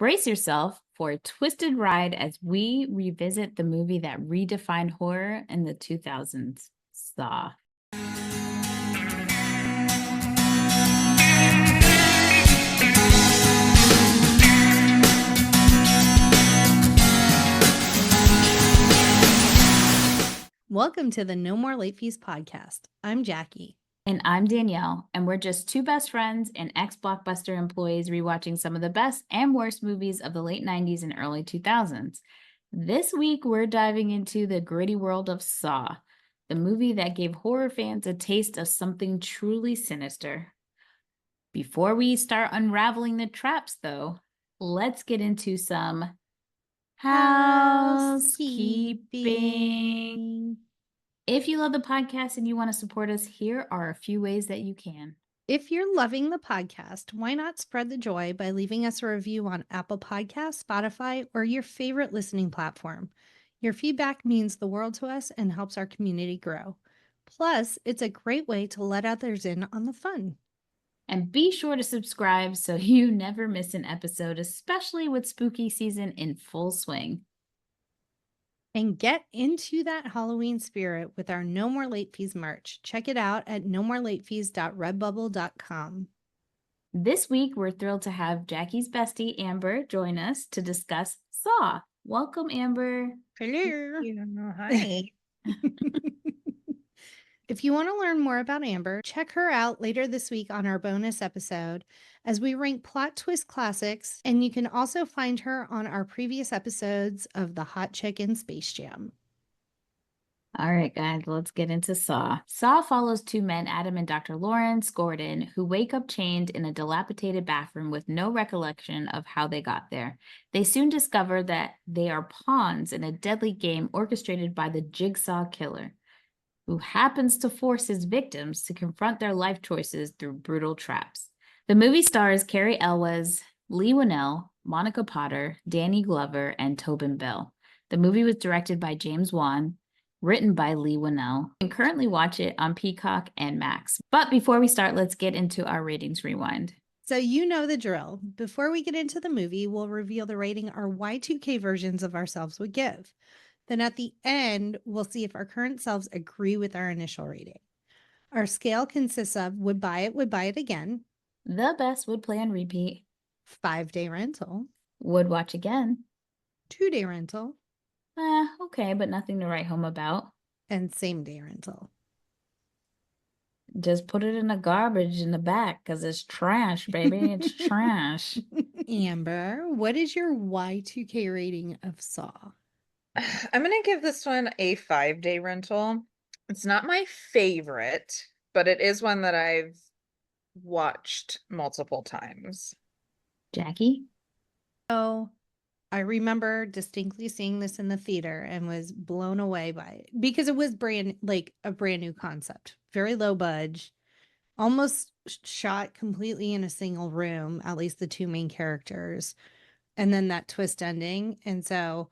Brace yourself for a twisted ride as we revisit the movie that redefined horror in the 2000s, Saw. Welcome to the No More Late Fees podcast. I'm Jackie. And I'm Danielle, and we're just two best friends and ex-Blockbuster employees rewatching some of the best and worst movies of the late 90s and early 2000s. This week, we're diving into the gritty world of Saw, the movie that gave horror fans a taste of something truly sinister. Before we start unraveling the traps, though, let's get into some housekeeping. If you love the podcast and you want to support us, here are a few ways that you can. If you're loving the podcast, why not spread the joy by leaving us a review on Apple Podcasts, Spotify, or your favorite listening platform? Your feedback means the world to us and helps our community grow. Plus, it's a great way to let others in on the fun. And be sure to subscribe so you never miss an episode, especially with spooky season in full swing. And get into that Halloween spirit with our No More Late Fees merch. Check it out at nomorelatefees.redbubble.com. This week, we're thrilled to have Jackie's bestie, Amber, join us to discuss Saw. Welcome, Amber. Hello. Hi. If you want to learn more about Amber, check her out later this week on our bonus episode as we rank plot twist classics, and you can also find her on our previous episodes of The Hot Chick in Space Jam. All right, guys, let's get into Saw. Saw follows two men, Adam and Dr. Lawrence Gordon, who wake up chained in a dilapidated bathroom with no recollection of how they got there. They soon discover that they are pawns in a deadly game orchestrated by the Jigsaw Killer, who happens to force his victims to confront their life choices through brutal traps. The movie stars Cary Elwes, Lee Winnell, Monica Potter, Danny Glover, and Tobin Bell. The movie was directed by James Wan, written by Lee Winnell. You can currently watch it on Peacock and Max. But before we start, let's get into our ratings rewind. So you know the drill. Before we get into the movie, we'll reveal the rating our Y2K versions of ourselves would give. Then at the end, we'll see if our current selves agree with our initial rating. Our scale consists of would buy it again, The best would play on repeat, 5-day rental, would watch again. 2-day rental, Okay, but nothing to write home about. and same-day rental. Just put it in the garbage in the back because it's trash, baby. It's trash. Amber, what is your Y2K rating of Saw? I'm going to give this one a 5-day rental. It's not my favorite, but it is one that I've watched multiple times. Jackie? So I remember distinctly seeing this in the theater and was blown away by it because it was a brand new concept, very low budge, almost shot completely in a single room, at least the two main characters, and then that twist ending. And so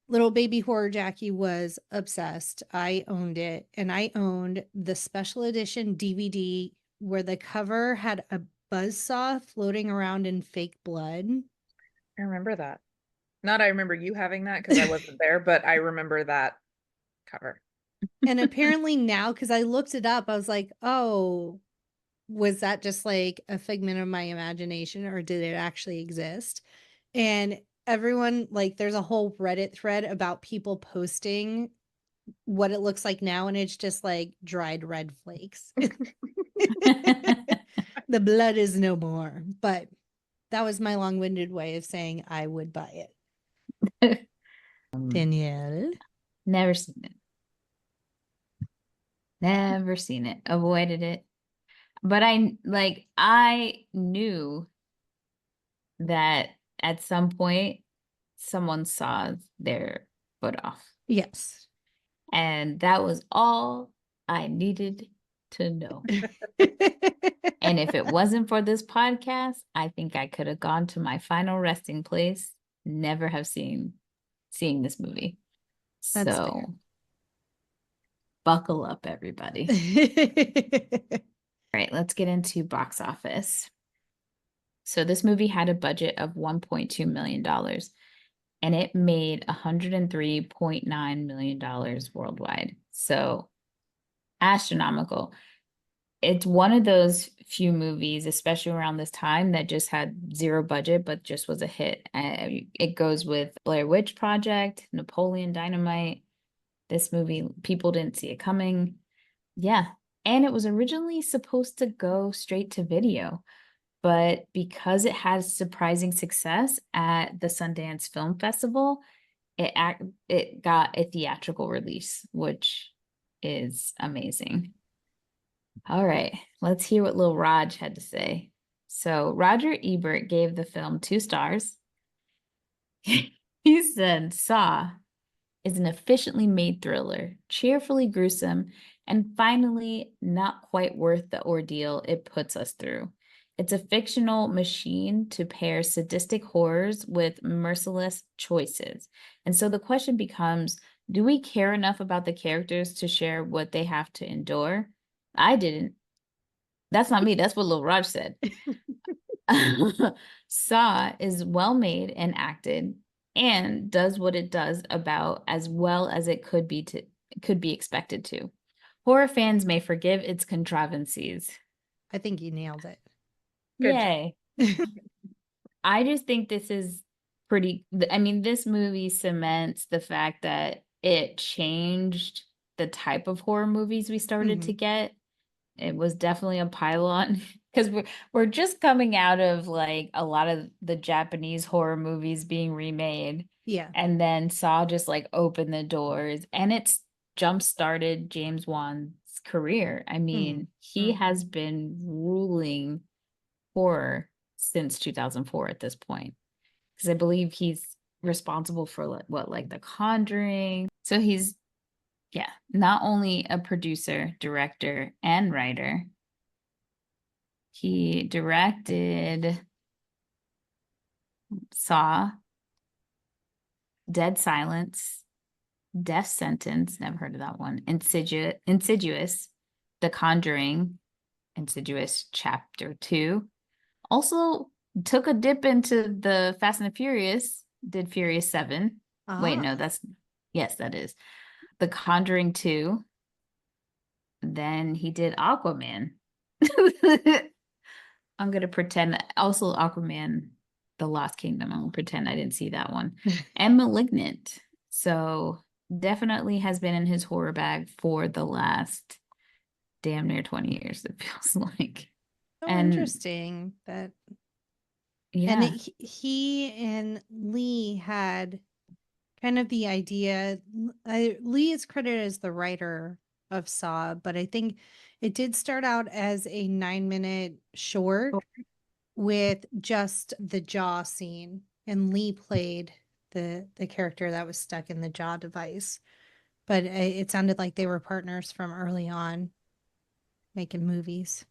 little baby horror Jackie was obsessed. I owned it, and I owned the special edition DVD where the cover had a buzzsaw floating around in fake blood. I remember that. Not I remember you having that because I wasn't there, but I remember that cover. And apparently now, because I looked it up, I was like, oh, was that just like a figment of my imagination, or did it actually exist? And everyone, like, there's a whole Reddit thread about people posting what it looks like now, and it's just like dried red flakes. The blood is no more. But that was my long-winded way of saying I would buy it. Danielle? Never seen it. Never seen it. Avoided it. But I knew that at some point someone saw their foot off. Yes. And that was all I needed to know. And if it wasn't for this podcast, I think I could have gone to my final resting place, never have seeing this movie. That's so fair. Buckle up, everybody. All right, let's get into box office. So this movie had a budget of $1.2 million and it made $103.9 million worldwide. So astronomical. It's one of those few movies, especially around this time, that just had zero budget, but just was a hit. It goes with Blair Witch Project, Napoleon Dynamite. This movie, people didn't see it coming. Yeah. And it was originally supposed to go straight to video, but because it had surprising success at the Sundance Film Festival, it got a theatrical release, which is amazing. All right, let's hear what Lil Raj had to say. So Roger Ebert gave the film 2 stars. He said, Saw is an efficiently made thriller, cheerfully gruesome, and finally not quite worth the ordeal it puts us through. It's a fictional machine to pair sadistic horrors with merciless choices. And so the question becomes, do we care enough about the characters to share what they have to endure? I didn't. That's not me. That's what Lil Raj said. Saw is well made and acted and does what it does about as well as it could be expected to. Horror fans may forgive its contrivances. I think you nailed it. Good job. Yay. I just think this is pretty, I mean, this movie cements the fact that it changed the type of horror movies we started to get. It was definitely a pylon because we're just coming out of like a lot of the Japanese horror movies being remade. Yeah. And then Saw just like opened the doors and it's jump started James Wan's career. I mean, he has been ruling horror since 2004 at this point. Because I believe he's responsible for like The Conjuring. So he's not only a producer, director, and writer, he directed Saw, Dead Silence, Death Sentence, never heard of that one, Insidious, The Conjuring, Insidious Chapter 2. Also took a dip into the Fast and the Furious, did Furious 7. Wait, no, yes, that is. The Conjuring 2. Then he did Aquaman. I'm going to pretend. Also, Aquaman, The Lost Kingdom. I'm going to pretend I didn't see that one. And Malignant. So definitely has been in his horror bag for the last damn near 20 years, it feels like. So And interesting that. yeah. And he and Lee had kind of the idea. Lee is credited as the writer of Saw, but I think it did start out as a 9-minute short with just the jaw scene, and Lee played the character that was stuck in the jaw device. But it sounded like they were partners from early on making movies.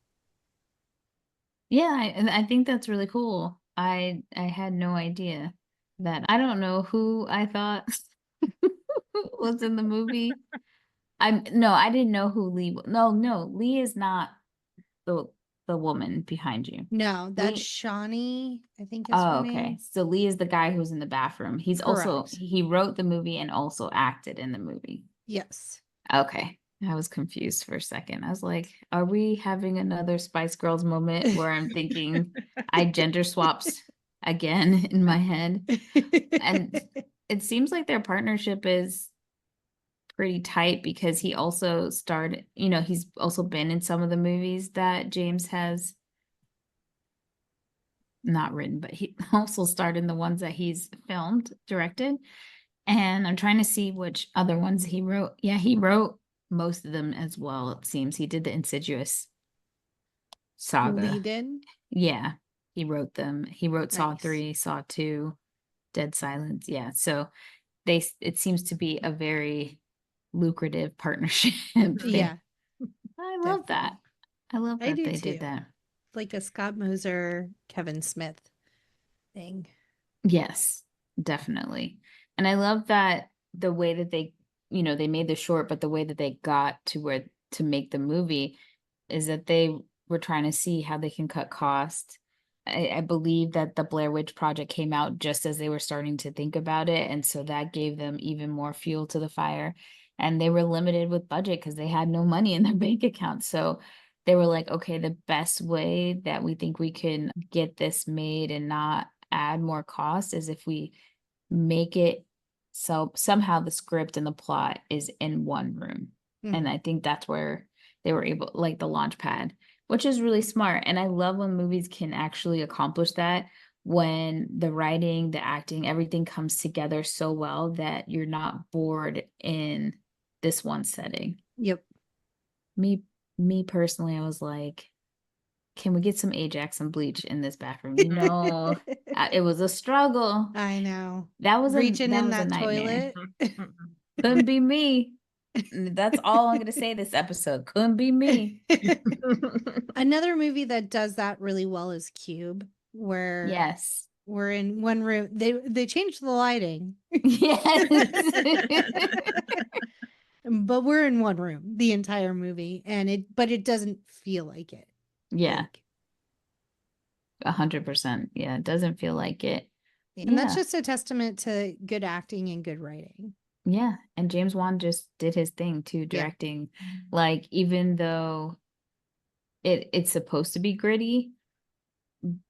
Yeah, and I think that's really cool. I had no idea that. I don't know who I thought was in the movie. I didn't know who Lee. No, Lee is not the woman behind you. No, that's Lee. Shawnee, I think is her Oh, name. okay. So Lee is the guy who's in the bathroom. He's also Correct. he wrote the movie and also acted in the movie. Yes. Okay. I was confused for a second. I was like, are we having another Spice Girls moment where I'm thinking I gender swaps again in my head? And it seems like their partnership is pretty tight because he also starred, he's also been in some of the movies that James has not written, but he also starred in the ones that he's filmed, directed. And I'm trying to see which other ones he wrote. Yeah, he wrote most of them as well, it seems. He did the Insidious saga. Lee did? Yeah, he wrote them. He wrote Saw Nice. 3, Saw 2, Dead Silence. Yeah, so it seems to be a very lucrative partnership. Yeah. I love that. I love that they too. did that. Like a Scott Moser, Kevin Smith thing. Yes, definitely. And I love that the way that they made the short, but the way that they got to make the movie is that they were trying to see how they can cut costs I believe that the Blair Witch Project came out just as they were starting to think about it. And so that gave them even more fuel to the fire. And they were limited with budget because they had no money in their bank account. So they were like, okay, the best way that we think we can get this made and not add more cost is if we make it so somehow the script and the plot is in one room. And I think that's where they were able, like the launch pad, which is really smart. And I love when movies can actually accomplish that, when the writing, the acting, everything comes together so well that you're not bored in this one setting. Yep. Me personally, I was like, can we get some Ajax and bleach in this bathroom? You know, it was a struggle. I know. That was Reaching in a that nightmare. toilet. Couldn't be me. That's all I'm gonna say this episode. Couldn't be me. Another movie that does that really well is Cube, where Yes. we're in one room. They changed the lighting. Yes. But we're in one room the entire movie, and it doesn't feel like it. Yeah. Like, 100%. Yeah, it doesn't feel like it. and that's Yeah. just a testament to good acting and good writing. Yeah, and James Wan just did his thing too, Yeah. directing. Like, even though it's supposed to be gritty,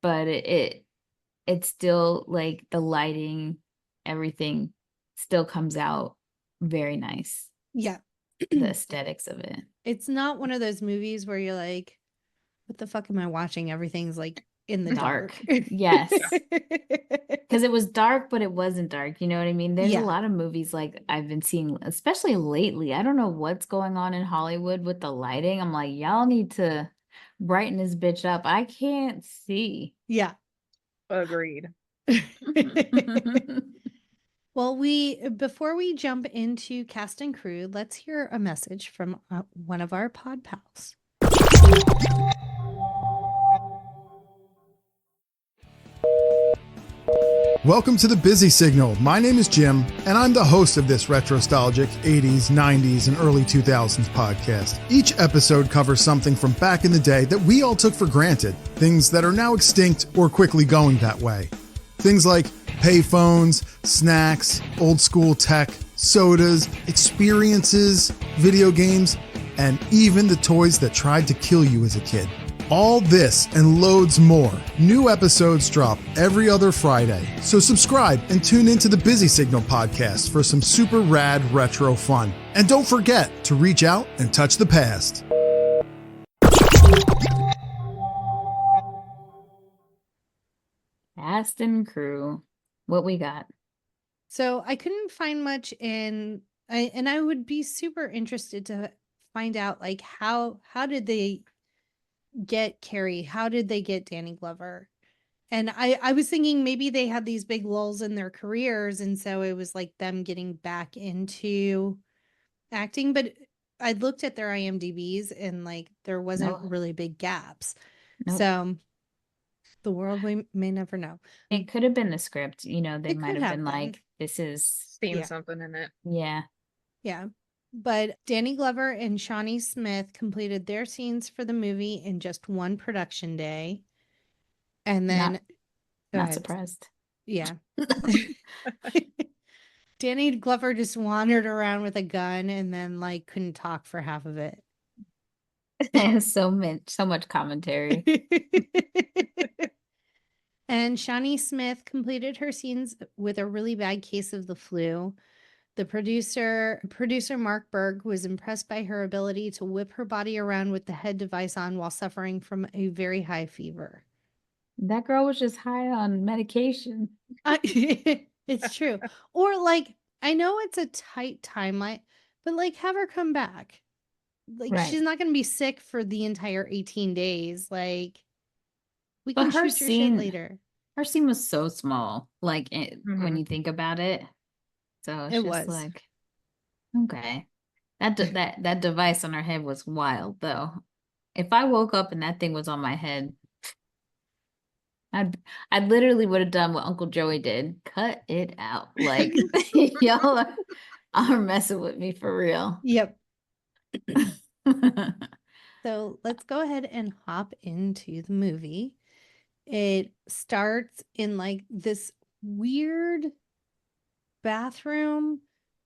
but it's still like the lighting, everything still comes out very nice. Yeah. The aesthetics of it. It's not one of those movies where you're like, what the fuck am I watching? Everything's like in the dark. Yes. Because it was dark, but it wasn't dark. You know what I mean? There's Yeah. a lot of movies like I've been seeing, especially lately. I don't know what's going on in Hollywood with the lighting. I'm like, y'all need to brighten this bitch up. I can't see. Yeah. Agreed. Well, before we jump into cast and crew, let's hear a message from one of our pod pals. Welcome to the Busy Signal. My name is Jim, and I'm the host of this retrostalgic 80s, 90s, and early 2000s podcast. Each episode covers something from back in the day that we all took for granted, things that are now extinct or quickly going that way. Things like payphones, snacks, old school tech, sodas, experiences, video games, and even the toys that tried to kill you as a kid. All this and loads more. New episodes drop every other Friday. So subscribe and tune into the Busy Signal podcast for some super rad retro fun. And don't forget to reach out and touch the past. Cast and crew. What we got? So I couldn't find much and I would be super interested to find out like how did they get Carrie? How did they get Danny Glover? And I was thinking maybe they had these big lulls in their careers, and so it was like them getting back into acting. But I looked at their IMDb's and like there wasn't really big gaps. Nope. So the world we may never know. It could have been the script. You know, they It might could have have been been. like, this is, Seen Yeah. something in it. yeah. Yeah. But Danny Glover and Shawnee Smith completed their scenes for the movie in just one production day. And then Go Not ahead. surprised. Yeah. Danny Glover just wandered around with a gun and then like couldn't talk for half of it. so much commentary. And Shawnee Smith completed her scenes with a really bad case of the flu. The producer Mark Berg was impressed by her ability to whip her body around with the head device on while suffering from a very high fever. That girl was just high on medication. It's true. Or like, I know it's a tight timeline, but like have her come back. Like Right. she's not going to be sick for the entire 18 days. Like we But can her shoot your shit scene- later. Her scene was so small, like when Mhm. you think about it. So it's It just was. like, okay, that device on her head was wild, though. If I woke up and that thing was on my head, I literally would have done what Uncle Joey did, cut it out. Like y'all are messing with me for real. Yep. So let's go ahead and hop into the movie. It starts in like this weird bathroom,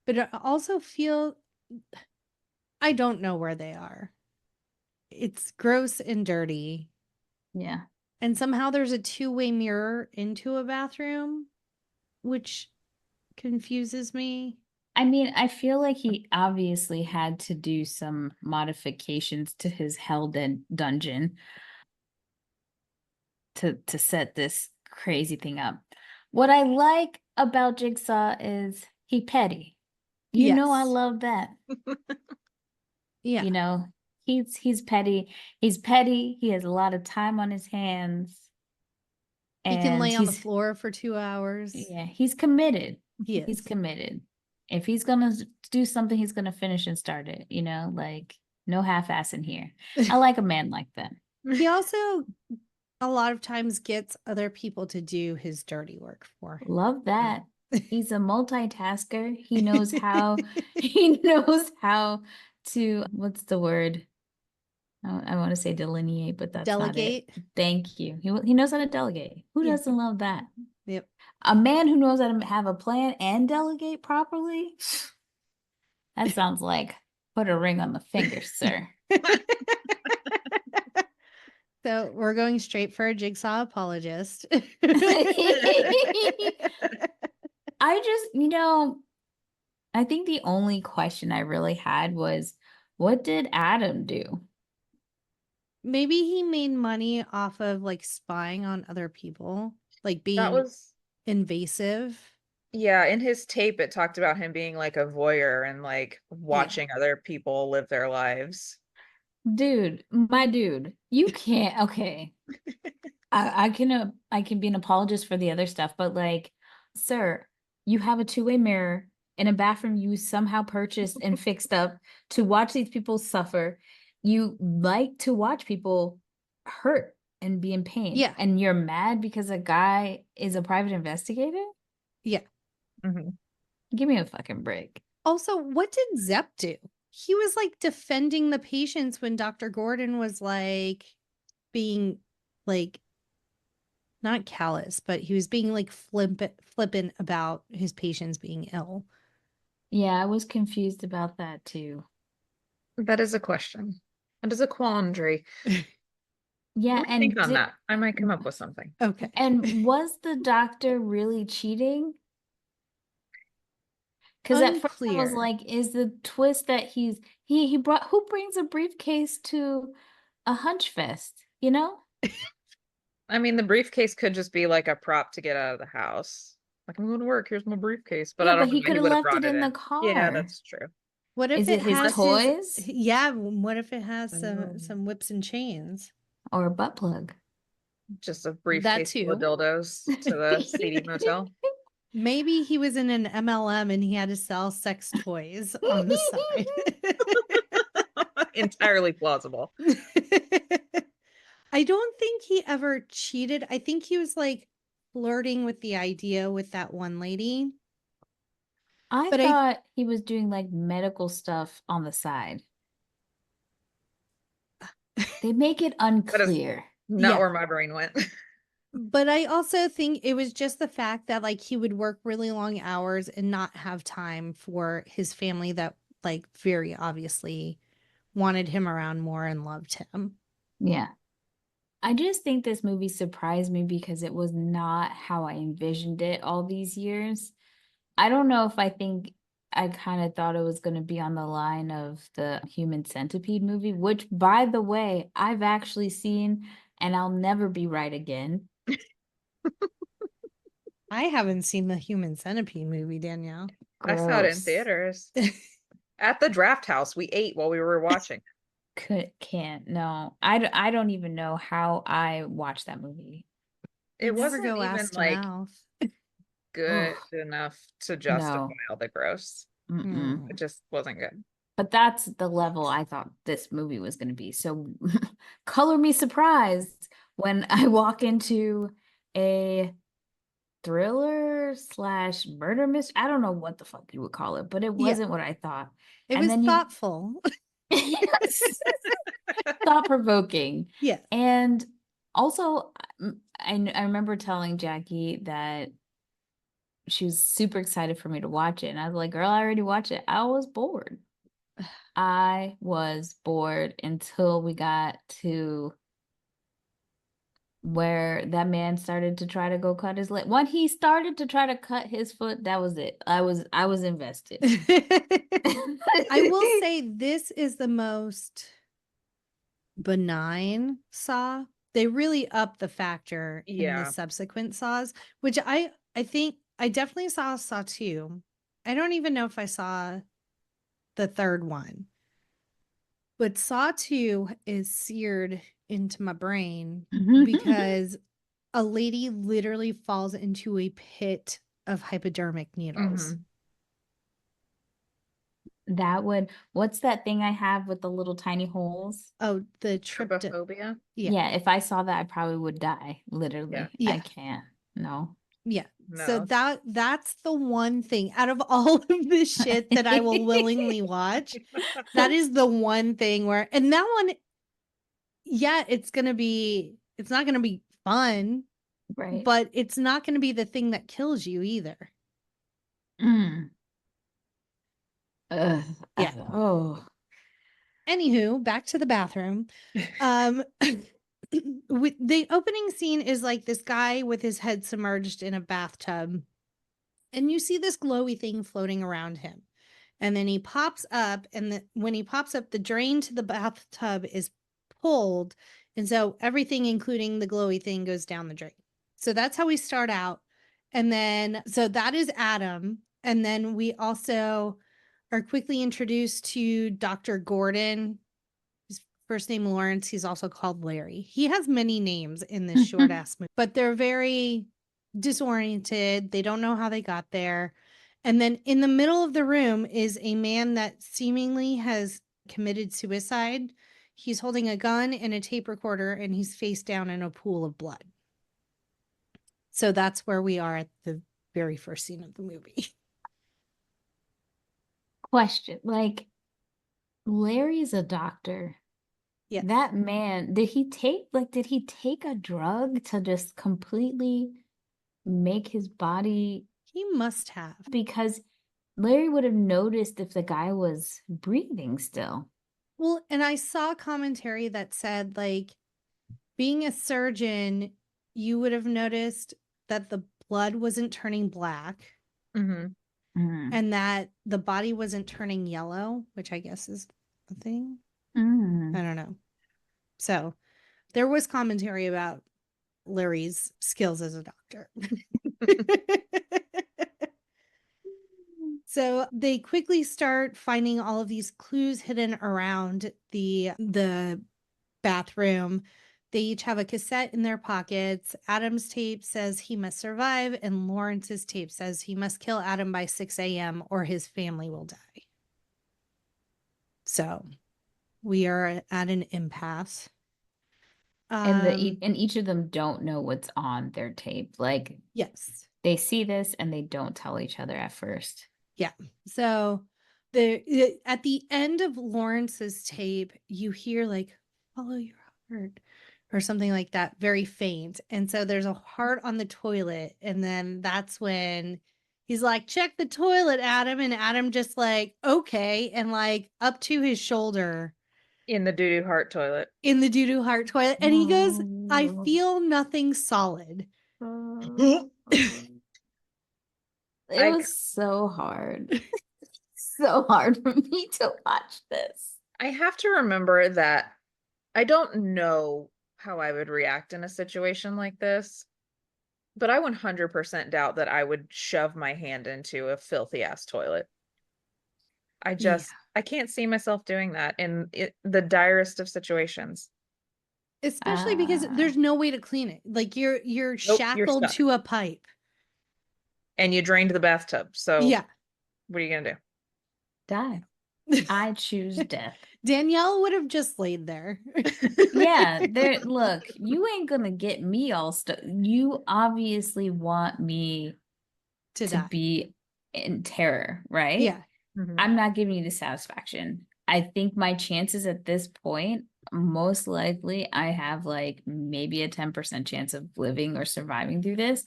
but it also I don't know where they are. It's gross and dirty. Yeah. And somehow there's a two-way mirror into a bathroom, which confuses me. I mean, I feel like he obviously had to do some modifications to his dungeon to set this crazy thing up. What I like about Jigsaw is he petty. You know I Yes. love that. Yeah. You know, he's petty. He's petty. He has a lot of time on his hands. He can And lay on the he's floor for 2 hours. yeah, he's committed. He He's is. committed. If he's gonna do something, he's gonna finish and start it, you know, like no half-ass in here. I like a man like that. He also a lot of times gets other people to do his dirty work for him. Love that. He's a multitasker. He knows how he knows how to, what's the word? I want to say delineate, but that's Delegate. not it. Thank you. He knows how to delegate. Who Yeah. doesn't love that? Yep. A man who knows how to have a plan and delegate properly. That sounds like put a ring on the finger, sir. So we're going straight for a Jigsaw apologist. I just, you know, I think the only question I really had was, what did Adam do? Maybe he made money off of like spying on other people, like That being was, invasive. yeah, in his tape, it talked about him being like a voyeur and like watching other people live their lives. Dude, my dude, you can't, okay. I can be an apologist for the other stuff, but like, sir, you have a two-way mirror in a bathroom you somehow purchased and fixed up to watch these people suffer. You like to watch people hurt and be in pain. Yeah. And you're mad because a guy is a private investigator? Yeah. Mhm. Give me a fucking break. Also, what did Zepp do? He was like defending the patients when Dr. Gordon was like being like not callous, but he was being like flippant about his patients being ill. Yeah, I was confused about that too. That is a question. That is a quandary. Yeah, Let me think on that. I might come up with something. Okay. And was the doctor really cheating? Because at first I was Unclear. like, is the twist that he brought, who brings a briefcase to a hunch fest, you know? I mean, the briefcase could just be like a prop to get out of the house. Like, I'm going to work. Here's my briefcase. But Yeah, I but don't know he why could he have would have left brought it it in the in. car. Yeah, that's true. What if Is it it his has toys? yeah, what if it has Oh. some whips and chains? Or a butt plug? Just a briefcase full of too. dildos to the seedy motel. Maybe he was in an MLM and he had to sell sex toys on the side. Entirely plausible. I don't think he ever cheated. I think he was like flirting with the idea with that one lady. I But thought he was doing like medical stuff on the side. They make it unclear. Not Yeah. where my brain went. But I also think it was just the fact that like he would work really long hours and not have time for his family that like very obviously wanted him around more and loved him. Yeah. I just think this movie surprised me because it was not how I envisioned it all these years. I don't know if I think I kind of thought it was going to be on the line of the Human Centipede movie, which, by the way, I've actually seen and I'll never be right again. I haven't seen the Human Centipede movie, Danielle. I saw it in Gross. theaters. At the draft house. We ate while we were watching. Can't. No. I don't even know how I watched that movie. It Never wasn't go even ass to like mouth. good Ugh. enough to justify No. all the gross. Mm-mm. It just wasn't good. But that's the level I thought this movie was going to be. So color me surprised when I walk into a thriller slash murder mystery. I don't know what the fuck you would call it, but it Yeah. wasn't what I thought. It And was then thoughtful. thought provoking. Yes. And also, I remember telling Jackie that she was super excited for me to watch it. And I was like, girl, I already watched it. I was bored. I was bored until we got to where that man started to try to go cut his leg. When he started to try to cut his foot, that was it. I was invested. I will say this is the most benign Saw. They really up the factor in the Yeah. subsequent Saws, which I think I definitely saw Saw 2. I don't even know if I saw the third one. But Saw 2 is seared into my brain because a lady literally falls into a pit of hypodermic needles. That would, what's that thing I have with the little tiny holes? Oh, the tryptophan. Trypophobia. Yeah, if I saw that, I probably would die. Literally. Yeah. I can't. No. Yeah. So No. that's the one thing out of all of the shit that I will willingly watch. That is the one thing where, and that one, yeah, it's not gonna be fun, Right. but it's not gonna be the thing that kills you either. Mm. Ugh. Yeah. Oh. Anywho, back to the bathroom. With the opening scene is like this guy with his head submerged in a bathtub, and you see this glowy thing floating around him. And then he pops up, and when he pops up, the drain to the bathtub is pulled. And so everything, including the glowy thing, goes down the drain. So that's how we start out. And then, so that is Adam. And then we also are quickly introduced to Dr. Gordon. His first name Lawrence. He's also called Larry. He has many names in this short ass movie, but they're very disoriented. They don't know how they got there. And then in the middle of the room is a man that seemingly has committed suicide. He's holding a gun and a tape recorder, and he's face down in a pool of blood. So that's where we are at the very first scene of the movie. Question. Like, Larry's a doctor. Yeah. That man, did he take a drug to just completely make his body? He must have. Because Larry would have noticed if the guy was breathing still. Well, and I saw commentary that said, like, being a surgeon, you would have noticed that the blood wasn't turning black and that the body wasn't turning yellow, which I guess is a thing. I don't know. So there was commentary about Larry's skills as a doctor. So they quickly start finding all of these clues hidden around the bathroom. They each have a cassette in their pockets. Adam's tape says he must survive, and Lawrence's tape says he must kill Adam by 6 a.m. or his family will die. So we are at an impasse. And each of them don't know what's on their tape. Like, yes, they see this and they don't tell each other at first. Yeah. So at the end of Lawrence's tape, you hear like, follow your heart or something like that, very faint. And so there's a heart on the toilet. And then that's when he's like, check the toilet, Adam. And Adam just like, okay. And like up to his shoulder. In the doo-doo heart toilet. In the doo-doo heart toilet. And he goes, I feel nothing solid. It was so hard. So hard for me to watch this. I have to remember that I don't know how I would react in a situation like this, but I 100% doubt that I would shove my hand into a filthy ass toilet. I can't see myself doing that in the direst of situations. Especially because there's no way to clean it. Like you're shackled to a pipe. And you drained the bathtub. So yeah, what are you gonna do? Die. I choose death. Danielle would have just laid there. Yeah, look, you ain't gonna get me all stuck. You obviously want me to be in terror, right? Yeah. I'm not giving you the satisfaction. I think my chances at this point most likely I have like maybe a 10% chance of living or surviving through this,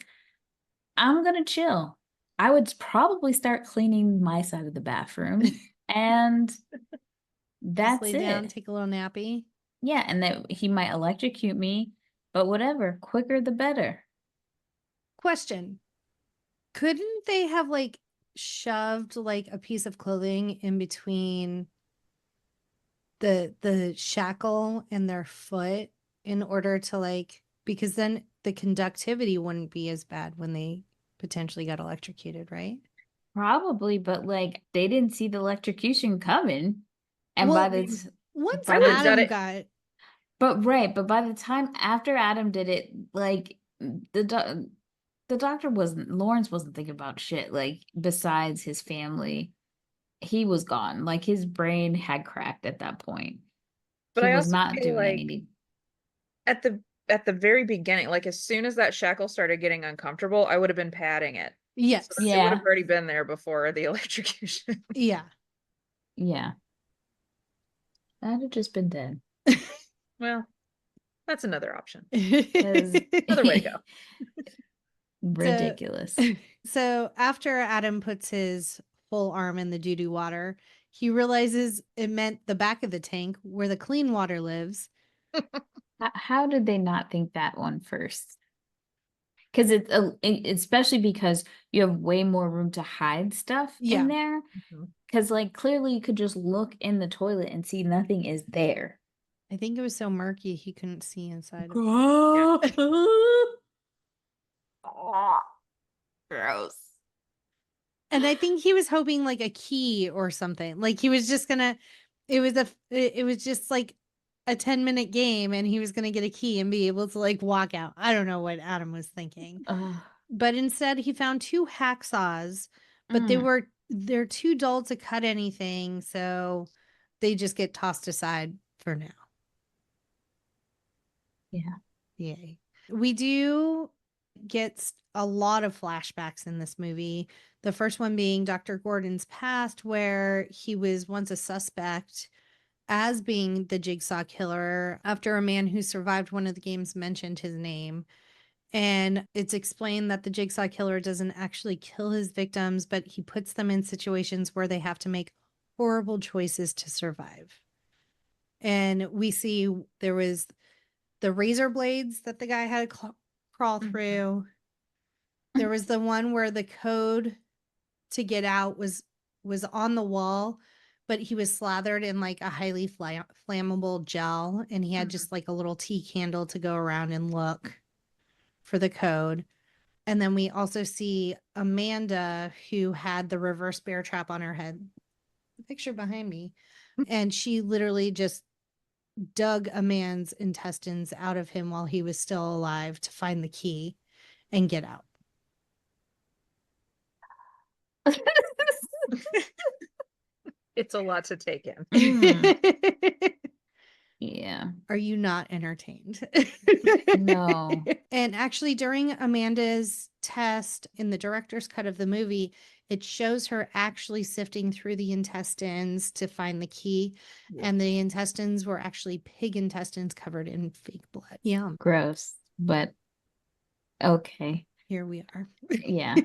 I'm gonna chill. I would probably start cleaning my side of the bathroom and Just that's lay down, it. take a little nappy. Yeah, and that he might electrocute me, but whatever, quicker the better. Question. Couldn't they have like shoved like a piece of clothing in between the shackle and their foot in order to like, because then the conductivity wouldn't be as bad when they potentially got electrocuted, right? Probably, but like they didn't see the electrocution coming. And Well, by the once by I would the gut Adam it. got but by the time after Adam did it, like the doctor wasn't Lawrence wasn't thinking about shit like besides his family. He was gone. Like his brain had cracked at that point. But He I was also not feel doing like anything. at the very beginning, like as soon as that shackle started getting uncomfortable, I would have been patting it. yes. So it would have Yeah. already been there before the electrocution. Yeah. Yeah. I'd have just been dead. Well, that's another option. 'Cause Another way to go. ridiculous. So after Adam puts his whole arm in the doo-doo water, he realizes it meant the back of the tank where the clean water lives. How did they not think that one first? Because especially because you have way more room to hide stuff Yeah. in there. Mhm. Because like clearly you could just look in the toilet and see nothing is there. I think it was so murky he couldn't see inside. Gross. And I think he was hoping like a key or something. Like he was just gonna it was just like a 10-minute game and he was gonna get a key and be able to like walk out. I don't know what Adam was thinking. Ugh. But instead he found 2 hacksaws, but Mm. they're too dull to cut anything, so they just get tossed aside for now. Yeah. Yay. We do get a lot of flashbacks in this movie. The first one being Dr. Gordon's past, where he was once a suspect as being the Jigsaw killer after a man who survived one of the games mentioned his name. And it's explained that the Jigsaw killer doesn't actually kill his victims, but he puts them in situations where they have to make horrible choices to survive. And we see there was the razor blades that the guy had to crawl Mhm. through. There was the one where the code to get out was on the wall, but he was slathered in like a highly flammable gel, and he had Mhm. just like a little tea candle to go around and look for the code. And then we also see Amanda, who had the reverse bear trap on her head. The picture behind me. And she literally just dug a man's intestines out of him while he was still alive to find the key and get out. It's a lot to take in. Mm. Yeah. Are you not entertained? No. And actually, during Amanda's test in the director's cut of the movie, it shows her actually sifting through the intestines to find the key. Yeah. And the intestines were actually pig intestines covered in fake blood. Yeah, Gross. But okay. here we are. Yeah.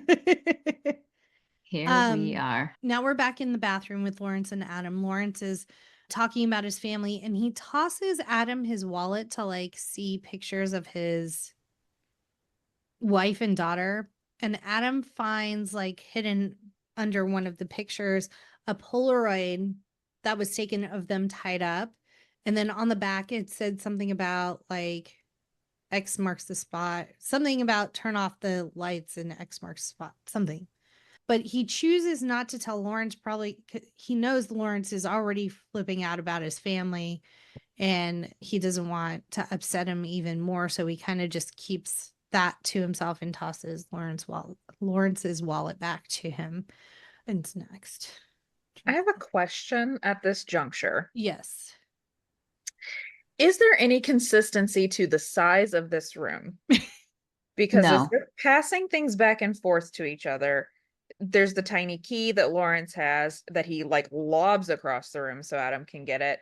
Here we are. Now we're back in the bathroom with Lawrence and Adam. Lawrence is talking about his family and he tosses Adam his wallet to like see pictures of his wife and daughter. And Adam finds like hidden under one of the pictures a Polaroid that was taken of them tied up. And then on the back, it said something about like X marks the spot, something about turn off the lights and X marks the spot, something. But he chooses not to tell Lawrence, probably he knows Lawrence is already flipping out about his family and he doesn't want to upset him even more. So he kind of just keeps that to himself and tosses Lawrence's wallet back to him. And it's next. I have a question at this juncture. Yes. Is there any consistency to the size of this room? Because as No. they're passing things back and forth to each other, there's the tiny key that Lawrence has that he like lobs across the room so Adam can get it.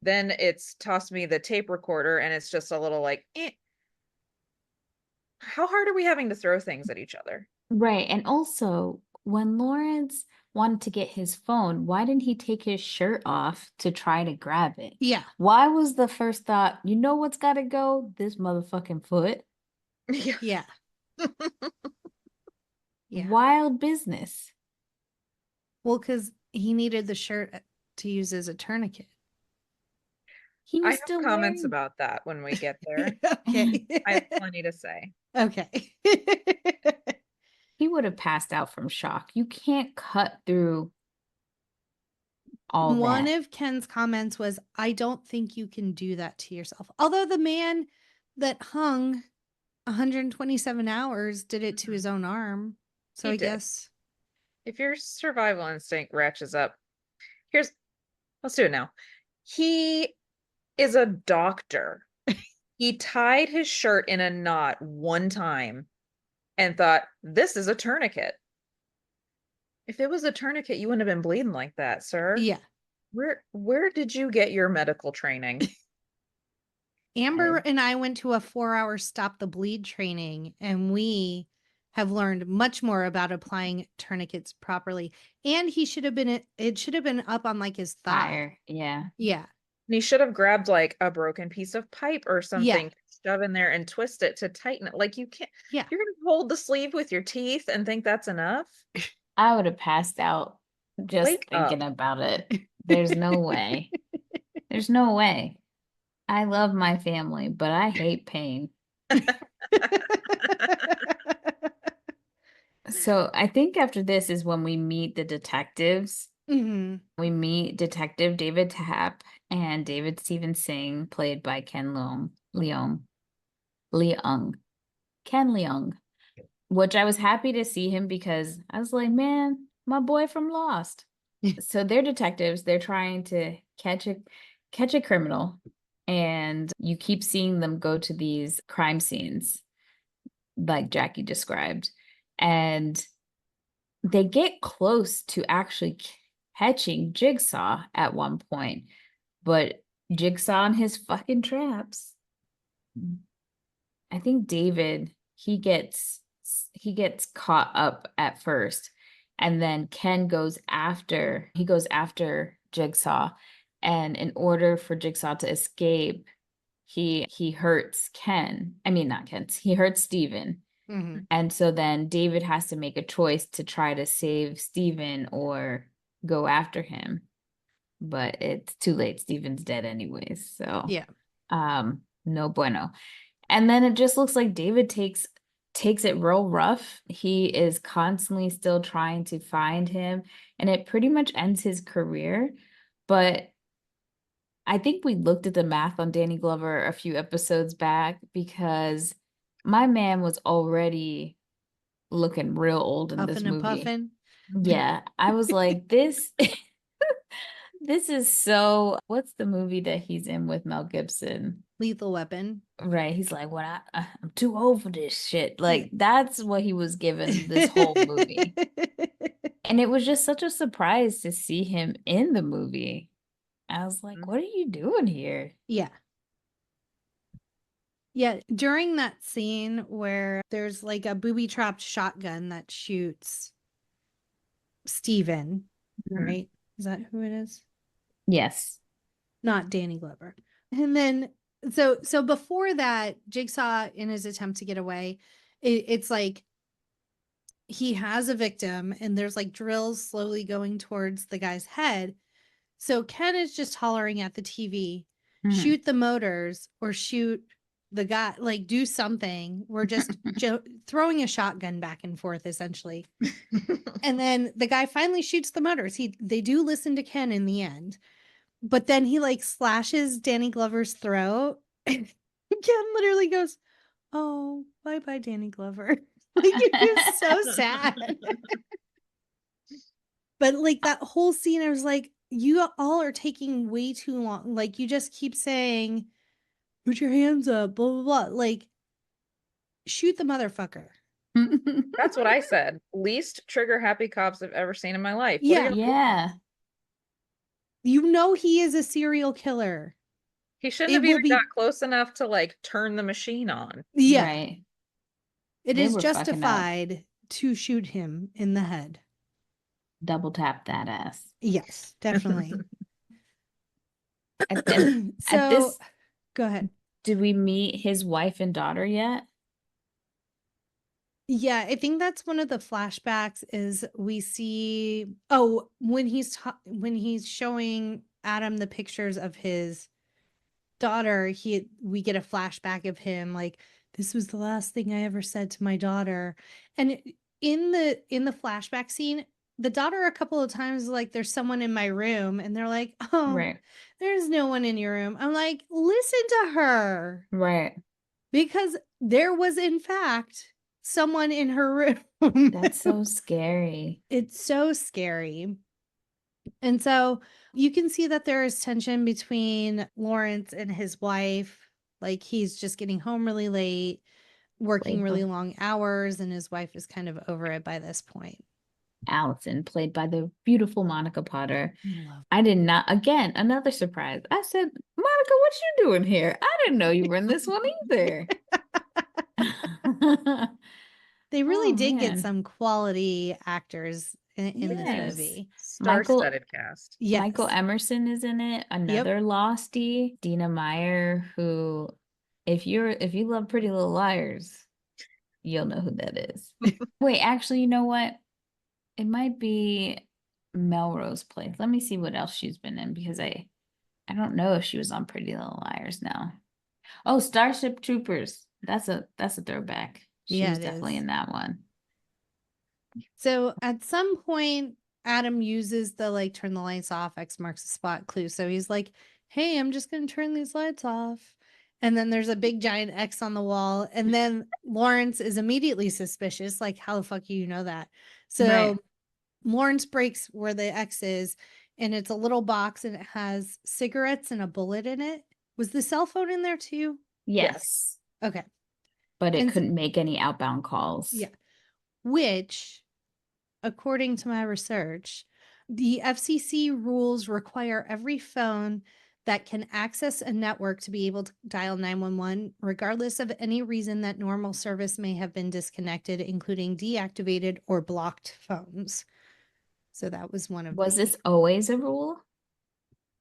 Then it's tossed me the tape recorder and it's just a little like, eh. How hard are we having to throw things at each other? Right. And also, when Lawrence wanted to get his phone, why didn't he take his shirt off to try to grab it? Yeah. Why was the first thought, you know what's got to go? This motherfucking foot. Yeah. Yeah. Yeah. Wild business. Well, because he needed the shirt to use as a tournament. He I was have still comments wearing. about that when we get there. Okay. I have plenty to say. Okay. He would have passed out from shock. You can't cut through all One that. of Ken's comments was, I don't think you can do that to yourself. Although the man that hung 127 hours did it to his own arm. So He I did. guess. If your survival instinct ratchets up, let's do it now. He is a doctor. He tied his shirt in a knot one time and thought, this is a tourniquet. If it was a tourniquet, you wouldn't have been bleeding like that, sir. Yeah. Where did you get your medical training? Amber and I went to a 4-hour stop the bleed training, and we have learned much more about applying tourniquets properly. And it should have been up on like his thigh. Fire. Yeah. Yeah. And he should have grabbed like a broken piece of pipe or something, Yeah. shove in there and twist it to tighten it. Like you can't, Yeah. you're gonna hold the sleeve with your teeth and think that's enough? I would have passed out just Wake thinking up. about it. There's no way. There's no way. I love my family, but I hate pain. So I think after this is when we meet the detectives. Mhm. We meet Detective David Tapp and David Stephen Singh, played by Ken Leung. Ken Leung. Which I was happy to see him because I was like, man, my boy from Lost. So they're detectives. They're trying to catch a criminal, and you keep seeing them go to these crime scenes, like Jackie described, and they get close to actually catching Jigsaw at one point, but Jigsaw and his fucking traps. I think David, he gets caught up at first, and then Ken goes after Jigsaw, and in order for Jigsaw to escape, he hurts Ken. I mean, not Ken. He hurts Steven. Mhm. And so then David has to make a choice to try to save Steven or go after him. But it's too late. Steven's dead anyways. So Yeah. no bueno. And then it just looks like David takes it real rough. He is constantly still trying to find him, and it pretty much ends his career. But I think we looked at the math on Danny Glover a few episodes back, because my man was already looking real old in this Puffing and movie. puffing. Yeah, I was like, this this is so, what's the movie that he's in with Mel Gibson? Lethal Weapon. Right. He's like, I'm too old for this shit. Like, that's what he was given this whole movie. And it was just such a surprise to see him in the movie. I was like, what are you doing here? Yeah. Yeah. During that scene where there's like a booby trapped shotgun that shoots Steven, right? Is that who it is? Yes. Not Danny Glover. And then so before that, Jigsaw, in his attempt to get away, it's like he has a victim and there's like drills slowly going towards the guy's head. So Ken is just hollering at the TV, shoot the motors or shoot the guy, like do something. We're just throwing a shotgun back and forth essentially. And then the guy finally shoots the motors. They do listen to Ken in the end. But then he like slashes Danny Glover's throat. And Ken literally goes, "Oh, bye-bye, Danny Glover." Like it was so sad. But like that whole scene, I was like, you all are taking way too long. Like you just keep saying, put your hands up, blah, blah, blah. Like, shoot the motherfucker. That's what I said. Least trigger happy cops I've ever seen in my life. What are Yeah. y'all Yeah. You know he is a serial killer. He shouldn't It have will even be got close enough to like turn the machine on. yeah. Right. It They is were fucking up. justified to shoot him in the head. Double tap that ass. Yes, definitely. At this, So go ahead. did we meet his wife and daughter yet? Yeah, I think that's one of the flashbacks is we see when he's showing Adam the pictures of his daughter, we get a flashback of him like this was the last thing I ever said to my daughter. And in the flashback scene, the daughter a couple of times is like there's someone in my room and they're like, "Oh, Right. there's no one in your room." I'm like, "Listen to her." Right. Because there was in fact someone in her room. That's so scary. It's so scary. And so you can see that there is tension between Lawrence and his wife. Like he's just getting home really late, working really Played by long hours, and his wife is kind of over it by this point. Allison, played by the beautiful Monica Potter. Love. I did not, again, another surprise. I said, Monica, what you doing here? I didn't know you were in this one either. They really Oh, did get man. some quality actors in this Yes. movie. Star-studded cast. Yes. Michael Emerson is in it. Another Lostie, Dina Meyer, who, if you love Pretty Little Liars, you'll know who that is. Wait, actually, you know what? It might be Melrose Place. Let me see what else she's been in because I don't know if she was on Pretty Little Liars now. Oh, Starship Troopers. That's a throwback. She Yeah, was it definitely is. in that one. So at some point, Adam uses the like turn the lights off, X marks the spot clue. So he's like, "Hey, I'm just gonna turn these lights off." And then there's a big giant X on the wall. And then Lawrence is immediately suspicious. Like, how the fuck do you know that? So Right. Lawrence breaks where the X is, and it's a little box and it has cigarettes and a bullet in it. Was the cell phone in there too? Yes. Okay. But it And couldn't make any outbound calls. yeah. Which, according to my research, the FCC rules require every phone that can access a network to be able to dial 911, regardless of any reason that normal service may have been disconnected, including deactivated or blocked phones. So that was one of Was the, this always a rule?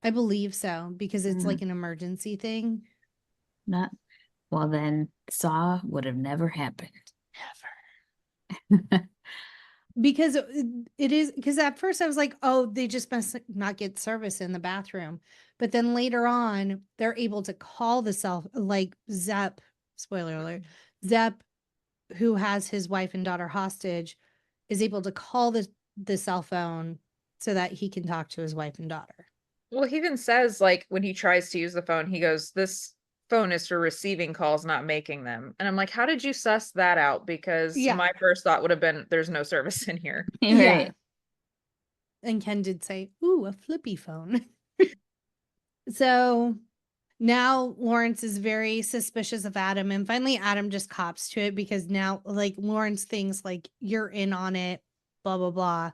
I believe so, because it's Mm. like an emergency thing. Not well, then Saw would have never happened. Never. Because it is, because at first I was like, oh, they just must not get service in the bathroom. But then later on, they're able to call the like Zepp, spoiler alert, Zepp, who has his wife and daughter hostage, is able to call the cell phone so that he can talk to his wife and daughter. Well, he even says, like, when he tries to use the phone, he goes, "This phone is for receiving calls, not making them." And I'm like, how did you suss that out? Because Yeah. my first thought would have been, there's no service in here. Yeah. Right. And Ken did say, ooh, a flippy phone. So now Lawrence is very suspicious of Adam. And finally, Adam just cops to it because now, like, Lawrence thinks, like, you're in on it, blah, blah, blah.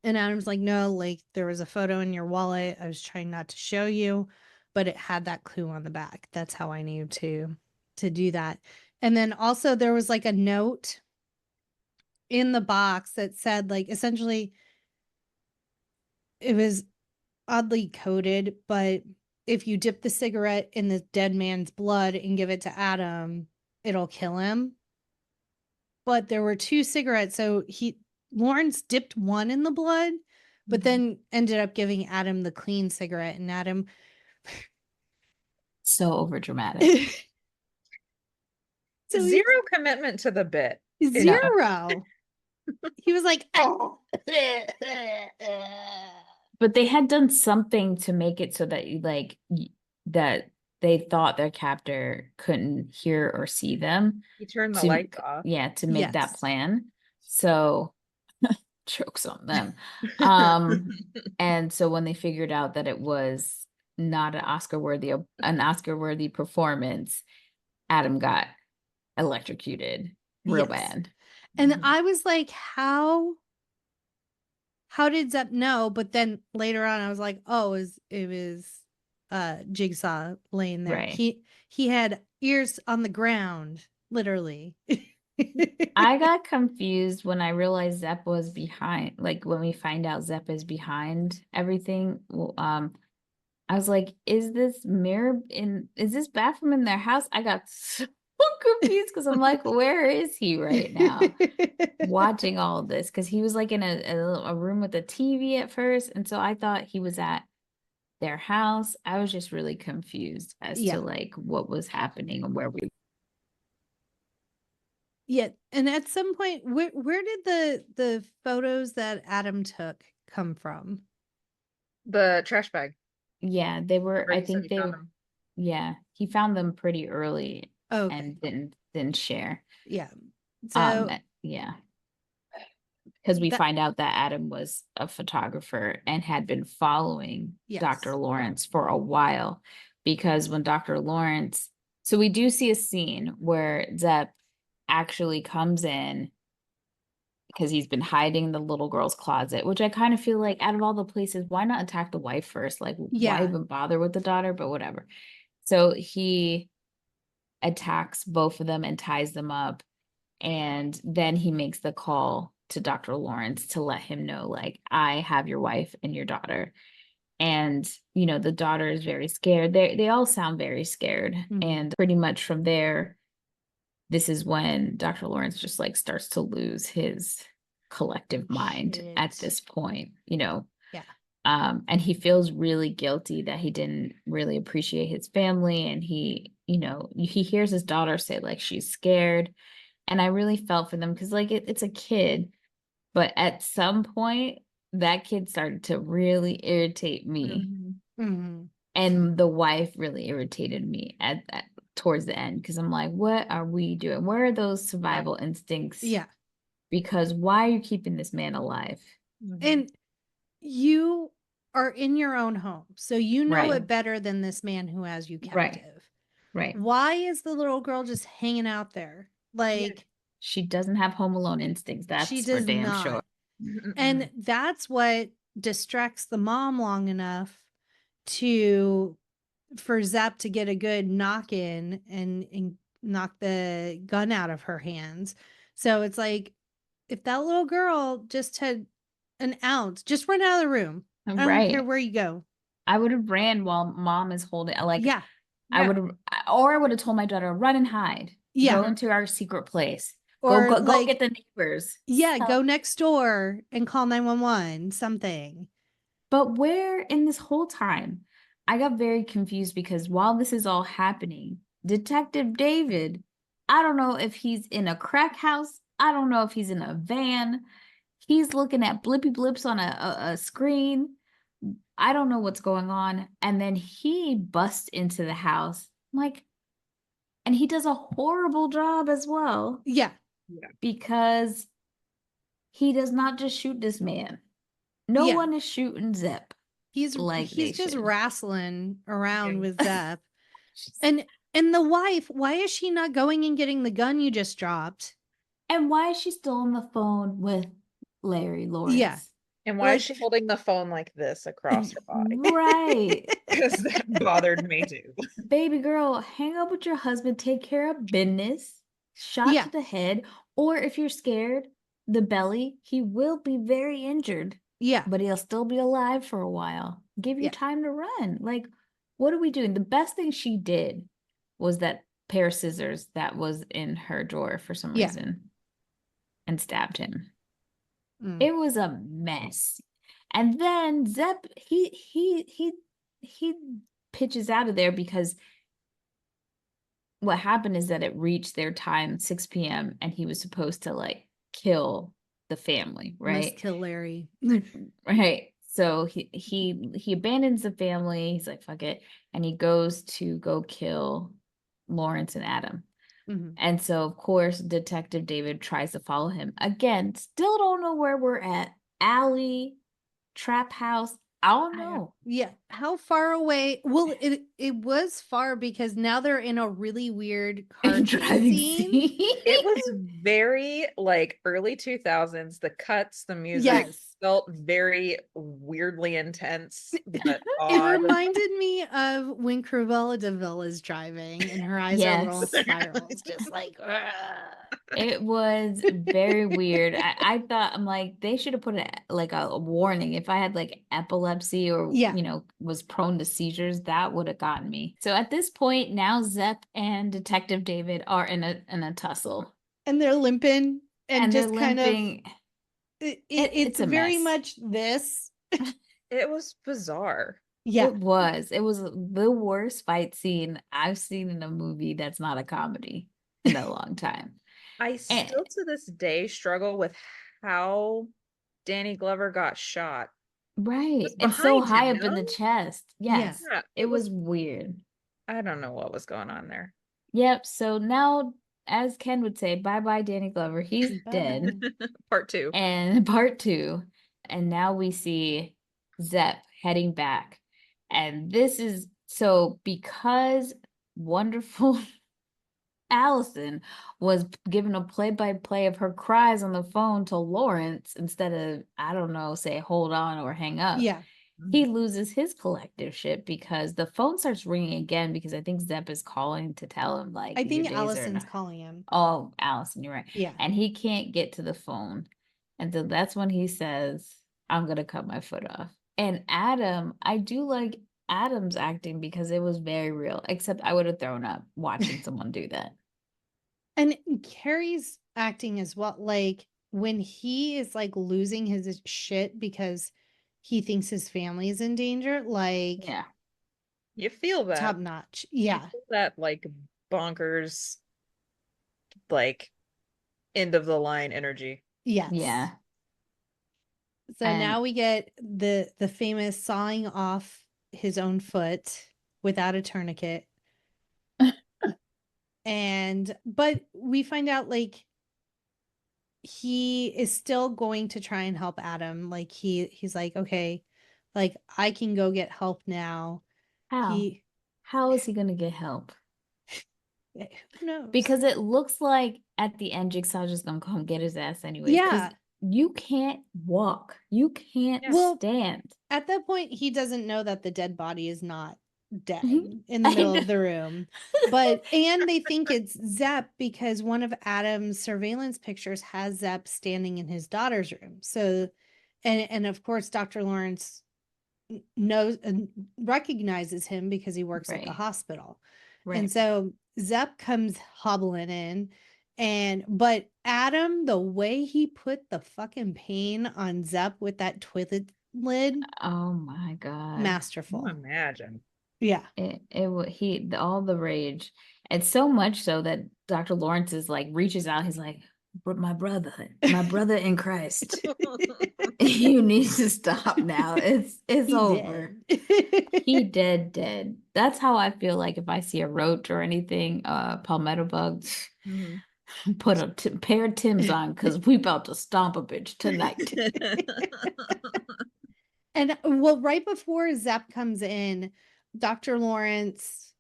And Adam's like, no, like, there was a photo in your wallet. I was trying not to show you, but it had that clue on the back. That's how I knew to do that. And then also there was like a note in the box that said, like, essentially, it was oddly coded, but if you dip the cigarette in the dead man's blood and give it to Adam, it'll kill him. But there were 2 cigarettes, so Lawrence dipped one in the blood, but then ended up giving Adam the clean cigarette, and Adam So overdramatic. so Zero commitment to the bit. zero. He was like, oh. But they had done something to make it so that that they thought their captor couldn't hear or see them. He turned the to- lights off. Yeah, to make that Yes. plan. So jokes on them. And so when they figured out that it was not an Oscar-worthy performance, Adam got electrocuted real Yes. bad. And I was like, how how did Zepp know? But then later on, I was like, oh, it was Jigsaw laying there. Right. He had ears on the ground, literally. I got confused when I realized Zepp was behind, like when we find out Zepp is behind everything. I was like, is this bathroom in their house? I got so confused because I'm like, where is he right now? Watching all of this, because he was like in a room with a TV at first, and so I thought he was at their house. I was just really confused as Yeah. to like what was happening and where we. Yeah, and at some point, where did the photos that Adam took come from? The trash bag. Yeah, they were. Where I he said think he they. found them. Yeah, he found them pretty early Okay, and didn't share. yeah. So Yeah, because we that find out that Adam was a photographer and had been following Dr. yes, Lawrence for a while, because when Dr. Lawrence, so we do see a scene where Zepp actually comes in because he's been hiding in the little girl's closet, which I kind of feel like out of all the places, why not attack the wife first? Like, why yeah, even bother with the daughter? But whatever. So he attacks both of them and ties them up. And then he makes the call to Dr. Lawrence to let him know, like, I have your wife and your daughter. And, you know, the daughter is very scared. They all sound very scared. Mhm. And pretty much from there, this is when Dr. Lawrence just like starts to lose his collective mind at Shit. this point, you know. Yeah. And he feels really guilty that he didn't really appreciate his family. And he, you know, he hears his daughter say like she's scared. And I really felt for them because like it's a kid. But at some point, that kid started to really irritate me. Mhm. And the wife really irritated me at towards the end, because I'm like, what are we doing? Where are those survival instincts? Yeah, Because why are you keeping this man alive? and you are in your own home, so you know Right. it better than this man who has you Right. captive. Right. Why is the little girl just hanging out there? Like, She doesn't have home alone instincts. she That's for does damn sure. not. And that's what distracts the mom long enough for Zap to get a good knock in and knock the gun out of her hands. So it's like, if that little girl just had an ounce, just run out of the room. I don't care Right. where you go. I would have ran while mom is holding, like, Yeah. I would have, or I would have told my daughter, run and hide. Yeah. Go into our secret place. Or Go like, get the neighbors. yeah, So- go next door and call 911, something. But where in this whole time, I got very confused because while this is all happening, Detective David, I don't know if he's in a crack house. I don't know if he's in a van. He's looking at blippy blips on a screen. I don't know what's going on. And then he busts into the house. I'm like, and he does a horrible job as well. Yeah. Because he does not just shoot this man. No Yeah. one is shooting Zip. He's like they just should. wrestling around Yeah. with Zep. And the wife, why is she not going and getting the gun you just dropped? And why is she still on the phone with Larry Lawrence? Yeah. And why is Like- she holding the phone like this across her body? Right. Because that bothered me too. Baby girl, hang up with your husband, take care of business, shot Yeah. to the head, or if you're scared, the belly, he will be very injured, Yeah. but he'll still be alive for a while. Give you Yeah. time to run. Like, what are we doing? The best thing she did was that pair of scissors that was in her drawer for some Yeah. reason and stabbed him. Mm. It was a mess. And then Zep, he pitches out of there because what happened is that it reached their time, 6 p.m., and he was supposed to like kill the family, Must right? kill Larry. Right. So he abandons the family. He's like, fuck it. And he goes to go kill Lawrence and Adam. Mhm. And so, of course, Detective David tries to follow him. Again, still don't know where we're at. Alley, trap house. I don't know. Yeah. How far away? Well, it was far because now they're in a really weird car chase Driving scene. scene. It was very like early 2000s. The cuts, the music Yes. felt very weirdly intense, but It odd. reminded me of when Cruella de Vil is driving and her eyes are rolling Yes. spirals, just like. It was very weird. I thought, I'm like, they should have put like a warning. If I had like epilepsy or, Yeah. was prone to seizures, that would have gotten me. So at this point, now Zepp and Detective David are in a tussle. And they're limping and They're just kind of. limping. It's a very mess. much this. It was bizarre. Yeah. It was the worst fight scene I've seen in a movie that's not a comedy in a long time. I And- still to this day struggle with how Danny Glover got shot. Right. was And so behind high him, up in the no? chest. Yes. Yeah, It was weird. I don't know what was going on there. Yep. So now, as Ken would say, bye bye, Danny Glover. He's dead. Part 2. And part 2. And now we see Zepp heading back. And this is so because wonderful Allison was given a play-by-play of her cries on the phone to Lawrence instead of, I don't know, say hold on or hang up. Yeah. He loses his collective shit because the phone starts ringing again because I think Zepp is calling to tell him like I your think days are Allison's not- calling him. Oh, Allison, you're right. Yeah. And he can't get to the phone. And so that's when he says, I'm gonna cut my foot off. And Adam, I do like Adam's acting because it was very real, except I would have thrown up watching someone do that. And Carrie's acting as well. Like when he is like losing his shit because he thinks his family is in danger, like Yeah. You feel that. top notch. You Yeah. feel that like bonkers, like end of the line energy. Yes. Yeah. So And- now we get the famous sawing off his own foot without a tourniquet. But we find out like he is still going to try and help Adam. Like he's like, okay, like I can go get help now. How? How is he gonna get help? Who knows? Because it looks like at the end, Jigsaw's just gonna come get his ass anyway. Yeah. You can't walk. You can't Well, stand. at that point, he doesn't know that the dead body is not dead Mhm. in the I middle know. of the room. And they think it's Zepp because one of Adam's surveillance pictures has Zepp standing in his daughter's room. So, and of course, Dr. Lawrence knows and recognizes him because he works at the Right. hospital. Right. And so Zepp comes hobbling in. But Adam, the way he put the fucking pain on Zepp with that toilet lid, Oh my God. masterful. Imagine. Yeah. All the rage. And so much so that Dr. Lawrence is like reaches out, he's like, my brother in Christ. You need to stop now. It's He over. did. He dead. That's how I feel like if I see a roach or anything, palmetto bug, Mhm. put a pair of Timbs on because we about to stomp a bitch tonight. And well, right before Zepp comes in, Dr. Lawrence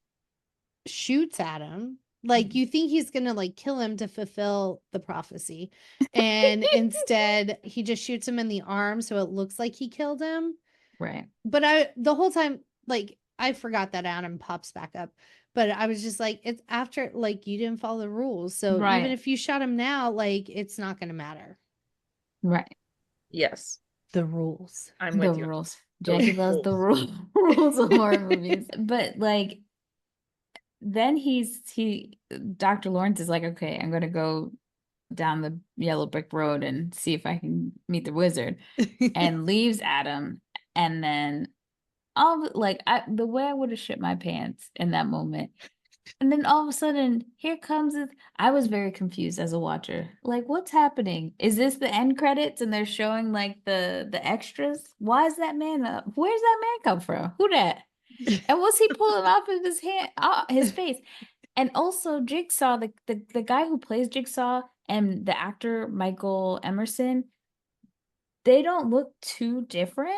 shoots at him. Like you think he's gonna like kill him to fulfill the prophecy. And instead he just shoots him in the arm so it looks like he killed him. Right. But the whole time, like I forgot that Adam pops back up. But I was just like, it's after like you didn't follow the rules. So Right. even if you shot him now, like it's not gonna matter. Right. Yes, The rules. I'm The with you. rules. Those Jackie loves the rules of horror movies. But like then Dr. Lawrence is like, okay, I'm gonna go down the yellow brick road and see if I can meet the wizard, and leaves Adam. And then the way I would have shit my pants in that moment. And then all of a sudden, here comes it. I was very confused as a watcher. Like, what's happening? Is this the end credits and they're showing like the extras? Why is that man up? Where's that man come from? Who that? And what's he pulling off of his hand, his face? And also Jigsaw, the guy who plays Jigsaw and the actor Michael Emerson, they don't look too different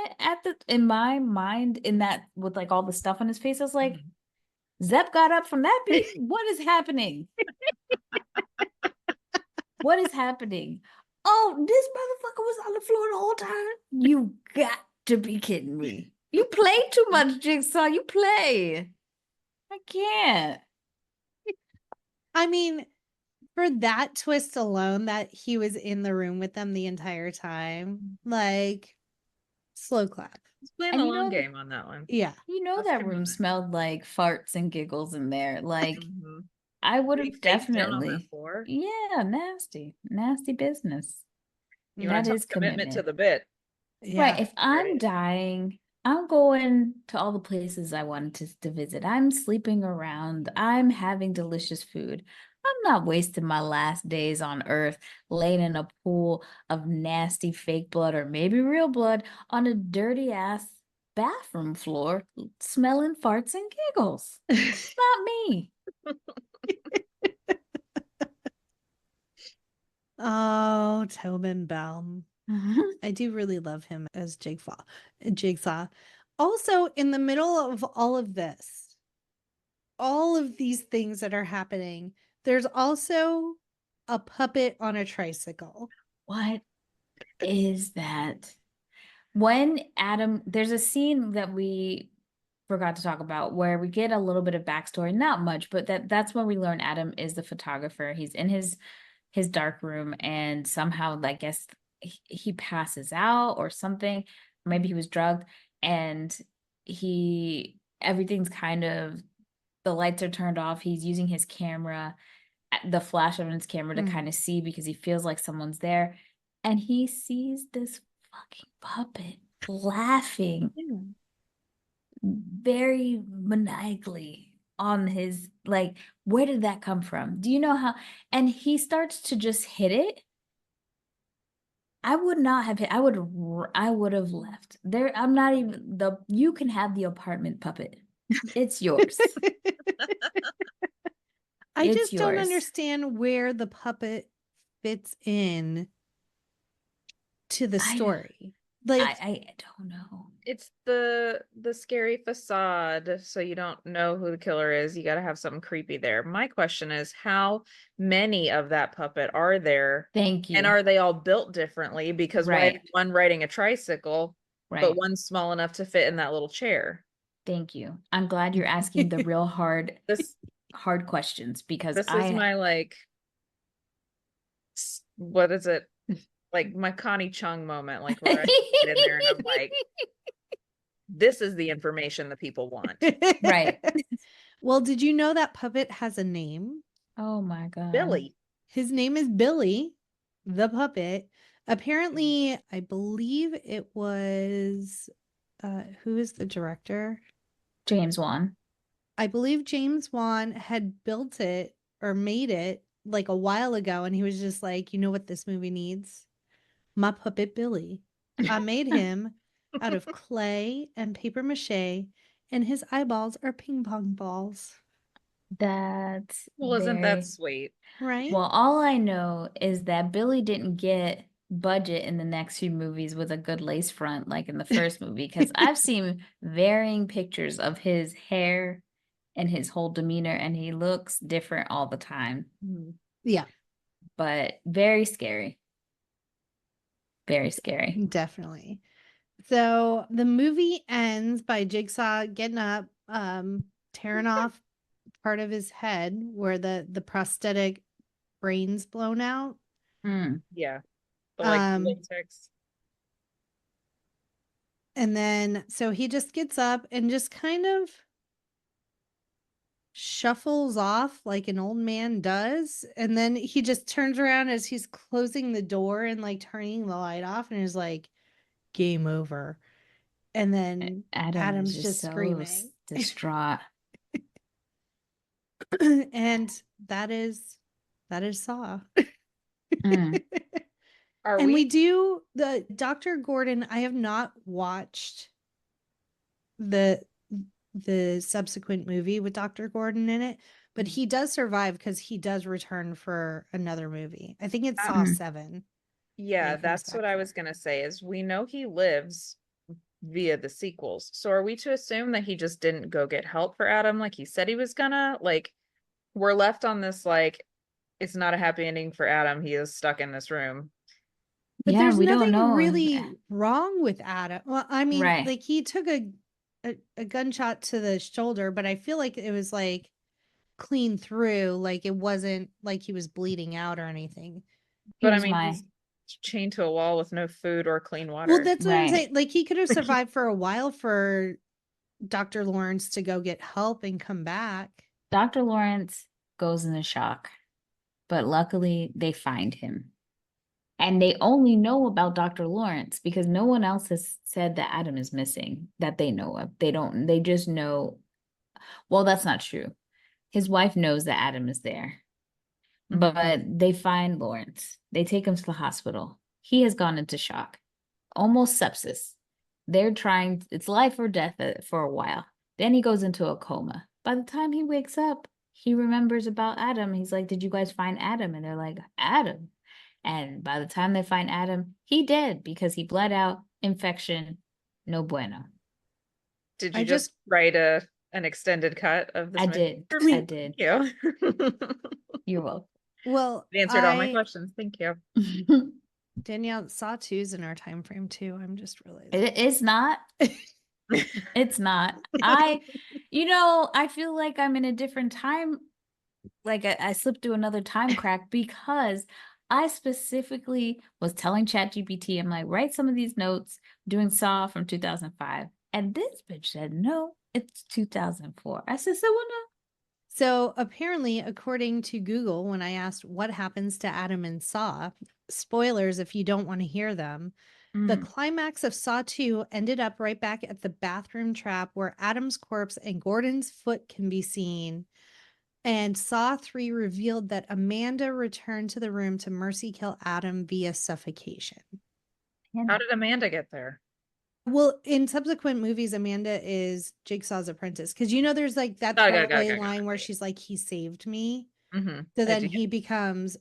in my mind, in that with like all the stuff on his face. I was like, Zepp got up from that beat. What is happening? What is happening? Oh, this motherfucker was on the floor the whole time. You got to be kidding me. You play too much, Jigsaw. You play. I can't. I mean, for that twist alone, that he was in the room with them the entire time, like, slow clap. He's playing And the you long know- game on that one. Yeah. You know That's that good room moment. smelled like farts and giggles in there. Like, Mhm. I would Were you have face down on that definitely. floor? Yeah, nasty. Nasty business. You That want to is talk commitment to commitment. the bit. Yeah. Right. If I'm Right. dying, I'm going to all the places I wanted to visit. I'm sleeping around. I'm having delicious food. I'm not wasting my last days on earth laying in a pool of nasty fake blood or maybe real blood on a dirty ass bathroom floor smelling farts and giggles. It's not me. Oh, Tobin Bell. I do really love him as Jigsaw. Also, in the middle of all of this, all of these things that are happening, there's also a puppet on a tricycle. What is that? When Adam, there's a scene that we forgot to talk about where we get a little bit of backstory, not much, but that's when we learn Adam is the photographer. He's in his dark room, and somehow I guess he passes out or something. Maybe he was drugged, and everything's kind of, the lights are turned off. He's using his camera, the flash of his camera, to kind of see, because he feels like someone's there, and he sees this fucking puppet laughing very maniacally on his, like, where did that come from? Do you know how? And he starts to just hit it. I would not have hit. I would have left there. I'm not even you can have the apartment puppet. It's yours. I It's just don't yours. understand where the puppet fits in to the story. I don't know. It's the scary facade, so you don't know who the killer is. You got to have something creepy there. My question is, how many of that puppet are there? Thank you. And are they all built differently? Because why is Right. one riding a tricycle, Right. but one's small enough to fit in that little chair? Thank you. I'm glad you're asking the real This hard questions, because this is my, like, what is it? Like my Connie Chung moment, like where I get in there and I'm like, this is the information that people want. Right. Well, did you know that puppet has a name? Oh my God. Billy. His name is Billy, the puppet. Apparently, I believe it was who is the director? James Wan. I believe James Wan had built it or made it like a while ago, and he was just like, you know what this movie needs? My puppet Billy. I made him out of clay and paper mache, and his eyeballs are ping pong balls. That's Well, isn't very that sweet? Right? well. All I know is that Billy didn't get budget in the next few movies with a good lace front like in the first movie, because I've seen varying pictures of his hair and his whole demeanor, and he looks different all the time. Yeah, But very scary. Very scary. definitely. So the movie ends by Jigsaw getting up, tearing off part of his head where the prosthetic brain's blown out. Mm. Yeah. But like Um, latex. And then so he just gets up and just kind of shuffles off like an old man does. And then he just turns around as he's closing the door and like turning the light off and is like, game over. And then Adam is Adam's just so screaming. distraught. And that is Saw. Mm. Are And we we do the Dr. Gordon. I have not watched the subsequent movie with Dr. Gordon in it, but he does survive because he does return for another movie. I think it's Saw Mm. 7. Yeah, he comes that's what back I for. was gonna say is we know he lives via the sequels. So are we to assume that he just didn't go get help for Adam like he said he was gonna? Like, we're left on this, like, it's not a happy ending for Adam. He is stuck in this room. But Yeah, there's we don't nothing know. really wrong with Adam. Well, I mean, Right. like he took a gunshot to the shoulder, but I feel like it was like clean through. Like it wasn't like he was bleeding out or anything. But I Here's mean, my he's chained to a wall with no food or clean Well, water. that's what I'm Right. saying. Like he could have survived for a while for Dr. Lawrence to go get help and come back. Dr. Lawrence goes into shock, but luckily they find him. And they only know about Dr. Lawrence because no one else has said that Adam is missing that they know of. They just know. Well, that's not true. His wife knows that Adam is there, Mhm. but they find Lawrence. They take him to the hospital. He has gone into shock, almost sepsis. They're trying, it's life or death for a while. Then he goes into a coma. By the time he wakes up, he remembers about Adam. He's like, "Did you guys find Adam?" And they're like, "Adam." And by the time they find Adam, he dead because he bled out, infection, no bueno. Did I you just write an extended cut of this I movie did. for I me? did. Thank you. You're welcome. Well, It answered all my questions. Thank you. Danielle, Saw 2's in our time frame too. I'm just realizing. It's not. It's not. I feel like I'm in a different time. Like I slipped through another time crack because I specifically was telling ChatGPT, I'm like, write some of these notes doing Saw from 2005. And this bitch said, no, it's 2004. I said, so well, no. So apparently, according to Google, when I asked what happens to Adam in Saw, spoilers if you don't want to hear them, the climax of Saw 2 ended up right back at the bathroom trap where Adam's corpse and Gordon's foot can be seen. And Saw 3 revealed that Amanda returned to the room to mercy kill Adam via suffocation. How did Amanda get there? Well, in subsequent movies, Amanda is Jigsaw's apprentice. Because there's like that Got it, throwaway got line it. where she's like, he saved me. Mhm. So I then do. she becomes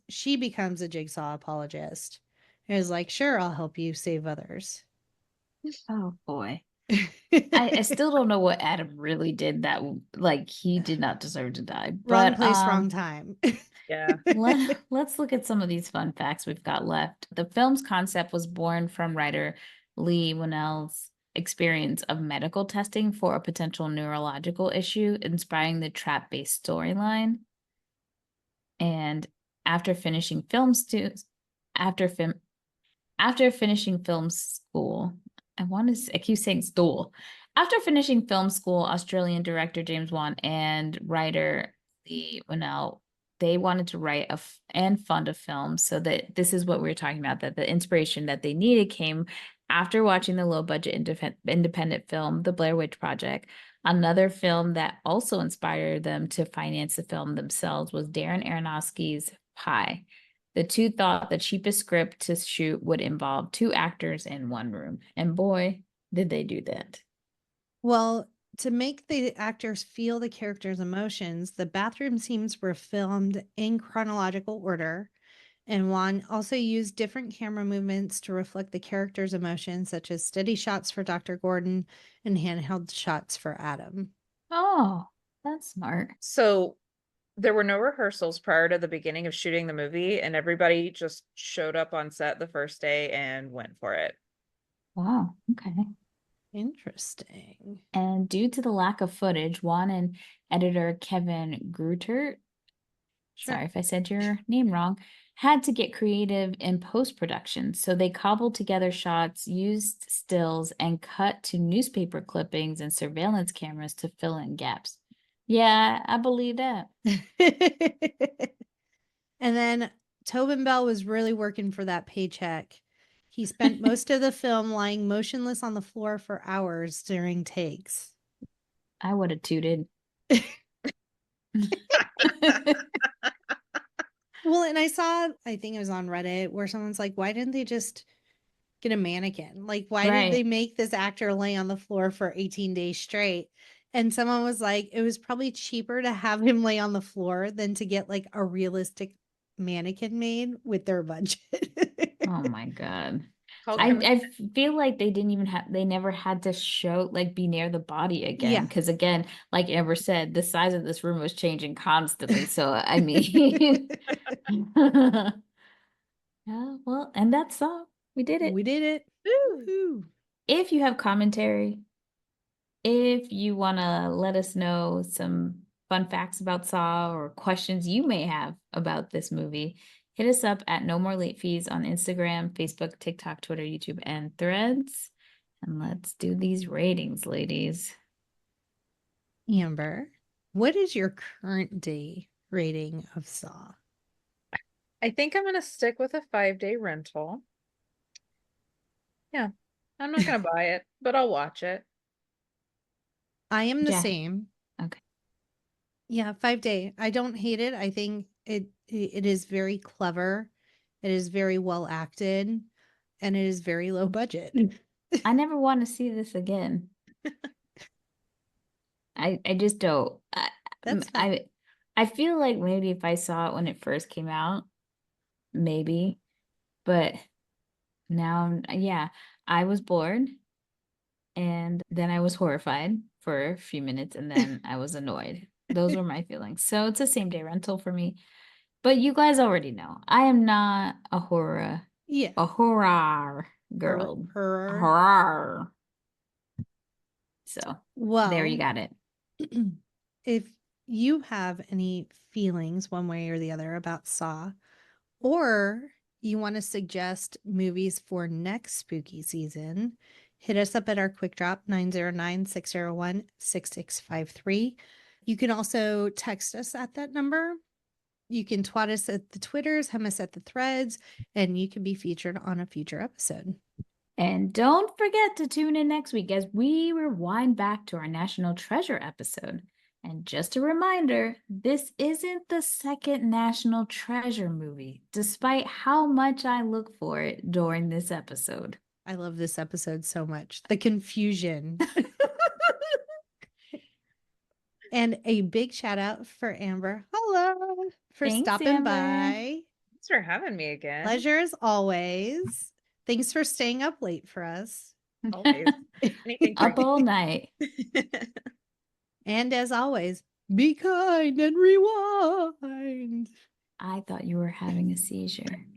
a Jigsaw apologist. And is like, sure, I'll help you save others. Oh boy. I still don't know what Adam really did that, like, he did not deserve to die. Wrong But place, wrong time. Yeah. let's look at some of these fun facts we've got left. The film's concept was born from writer Lee Winnell's experience of medical testing for a potential neurological issue, inspiring the trap-based storyline. And after finishing film school, I keep saying school. After finishing film school, Australian director James Wan and writer Lee Winnell, they wanted to write and fund a film. So that this is what we were talking about, that the inspiration that they needed came after watching the low budget independent film, The Blair Witch Project. Another film that also inspired them to finance the film themselves was Darren Aronofsky's Pi. The two thought the cheapest script to shoot would involve 2 actors in one room. And boy, did they do that. Well, to make the actors feel the characters' emotions, the bathroom scenes were filmed in chronological order. And Juan also used different camera movements to reflect the characters' emotions, such as steady shots for Dr. Gordon and handheld shots for Adam. Oh, that's smart. So there were no rehearsals prior to the beginning of shooting the movie, and everybody just showed up on set the first day and went for it. Wow. Okay. Interesting. And due to the lack of footage, Juan and editor Kevin Gruter, sorry if I said your name wrong, had to get creative in post-production. So they cobbled together shots, used stills, and cut to newspaper clippings and surveillance cameras to fill in gaps. Yeah, I believe that. And then Tobin Bell was really working for that paycheck. He spent most of the film lying motionless on the floor for hours during takes. I would have tooted. Well, and I think it was on Reddit, where someone's like, why didn't they just get a mannequin? Like, why did they make this actor lay on the floor for 18 days straight? And someone was like, it was probably cheaper to have him lay on the floor than to get like a realistic mannequin made with their budget. Oh my God. How I, come- I feel like they never had to show, like, be near the body again. Yeah. Because again, like Amber said, the size of this room was changing constantly. So, I mean, yeah, well, and that's all. We did it. We did it. Woo. Woohoo. If you have commentary, if you want to let us know some fun facts about Saw or questions you may have about this movie, hit us up at No More Late Fees on Instagram, Facebook, TikTok, Twitter, YouTube, and Threads. And let's do these ratings, ladies. Amber, what is your current day rating of Saw? I think I'm gonna stick with a 5-day rental. Yeah. I'm not gonna buy it, but I'll watch it. I am the Jack. same. Okay. Yeah, 5-day. I don't hate it. I think it is very clever. It is very well acted, and it is very low budget. I never want to see this again. I just don't. That's fine. I feel like maybe if I saw it when it first came out, maybe, but now, yeah, I was bored and then I was horrified for a few minutes and then I was annoyed. Those were my feelings. So it's a same day rental for me. But you guys already know, I am not a horror Yeah. girl. Her. Horror. So there you Well, got it. if you have any feelings one way or the other about Saw, or you want to suggest movies for next spooky season, hit us up at our quick drop 909-601-6653. You can also text us at that number. You can twat us at the Twitters, hem us at the threads, and you can be featured on a future episode. And don't forget to tune in next week as we rewind back to our National Treasure episode. And just a reminder, this isn't the second National Treasure movie, despite how much I look for it during this episode. I love this episode so much. The confusion. And a big shout out for Amber. Hello. For Thanks, stopping Amber. by. Thanks for having me again. Pleasure as always. Thanks for staying up late for us. Always. Anything for Up all night. And as always, be kind and rewind. I thought you were having a seizure.